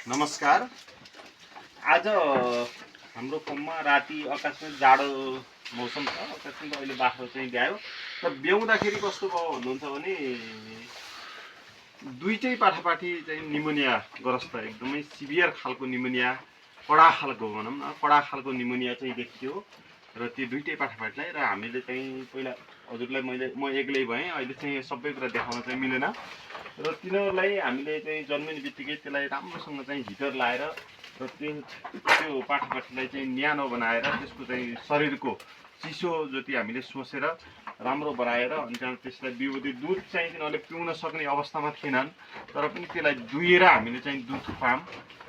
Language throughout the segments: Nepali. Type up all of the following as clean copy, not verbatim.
नमस्कार। आज हाम्रो ठाउँमा राति अकस्मात जाडो मौसम छ। अकस्मात अहिले बाख्रो चाहिँ ब्यायो र ब्याउँदाखेरि कस्तो भयो भन्नुहुन्छ भने दुईटै पाठापाठी चाहिँ निमोनिया ग्रस्त, एकदमै सिभियर खालको निमोनिया, कडा खालको भनौँ न, कडा खालको निमोनिया चाहिँ देखियो र त्यो दुईटै पाठापाठीलाई। र हामीले चाहिँ पहिला हजुरलाई म एक्लै भएँ, अहिले चाहिँ सबै कुरा देखाउन चाहिँ मिलेन र तिनीहरूलाई हामीले चाहिँ जन्मिने बित्तिकै त्यसलाई राम्रोसँग चाहिँ हिटर लाएर र त्यो पाठापाठीलाई चाहिँ न्यानो बनाएर त्यसको चाहिँ शरीरको चिसो जति हामीले सोचेर राम्रो बनाएर अनि त्यहाँदेखि त्यसलाई बिउदी दुध चाहिँ तिनीहरूले पिउन सक्ने अवस्थामा थिएनन्, तर पनि त्यसलाई दुहेर हामीले चाहिँ दुध खुवायौँ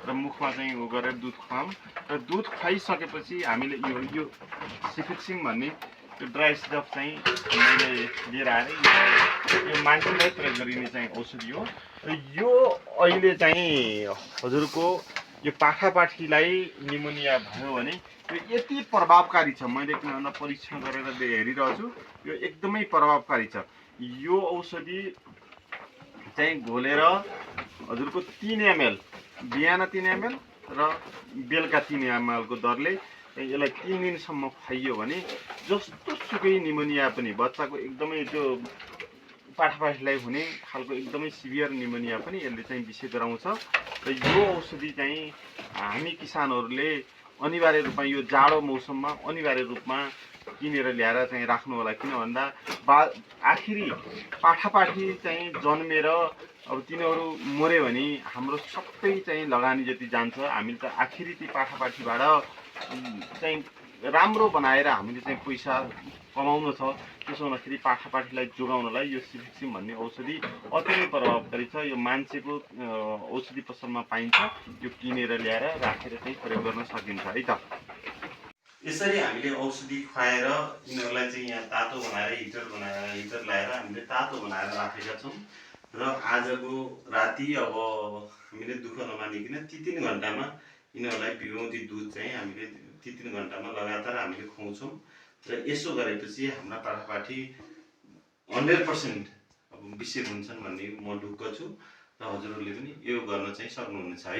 र मुखमा चाहिँ उ गरेर दुध खुवायौँ र दुध खुवाइसकेपछि हामीले यो सिफिक्सिङ भन्ने त्यो ड्राई सिरप चाहिँ मैले लिएर आएँ। यो मान्छेलाई प्रयोग गरिने चाहिँ औषधि हो र यो अहिले चाहिँ हजुरको यो पाठापाठीलाई निमोनिया भयो भने यो यति प्रभावकारी छ। मैले किन भन्दा परीक्षण गरेर हेरिरहेको छु, यो एकदमै प्रभावकारी छ। यो औषधि चाहिँ घोलेर हजुरको 3 ml बिहान 3 ml र बेलुका 3 ml को दरले यसलाई 3 दिनसम्म खुवाइयो भने जस्तो सुकै निमोनिया पनि बच्चाको एकदमै त्यो पाठापाठीलाई हुने खालको एकदमै सिभियर निमोनिया पनि यसले चाहिँ विषय गराउँछ। र यो औषधि चाहिँ हामी किसानहरूले अनिवार्य रूपमा यो जाडो मौसममा अनिवार्य रूपमा किनेर ल्याएर चाहिँ राख्नु होला। किन भन्दा आखिरी पाठापाठी चाहिँ जन्मेर अब तिनीहरू मऱ्यो भने हाम्रो सबै चाहिँ लगानी जति जान्छ। हामीले त आखिरी ती पाठापाठीबाट चाहिँ राम्रो बनाएर हामीले चाहिँ पैसा कमाउनु छ। त्यसो हुँदाखेरि पाठापाठीलाई जोगाउनलाई यो सिफिक्सिम भन्ने औषधि अति नै प्रभावकारी छ। यो मान्छेको औषधि पसलमा पाइन्छ। यो किनेर ल्याएर राखेर चाहिँ प्रयोग गर्न सकिन्छ है त। यसरी हामीले औषधि खुवाएर यिनीहरूलाई चाहिँ यहाँ तातो बनाएर हिटर लगाएर हामीले तातो बनाएर राखेका छौँ र आजको राति अब हामीले दुःख नमानिकन ती 3 घन्टामा यिनीहरूलाई बिउदी दुध चाहिँ हामीले ती 3 घन्टामा लगातार हामीले खुवाउँछौँ र यसो गरेपछि हाम्रा पाठापाठी 100% अब विषय हुन्छन् भन्ने म ढुक्क छु र हजुरहरूले पनि यो गर्न चाहिँ सक्नुहुनेछ है।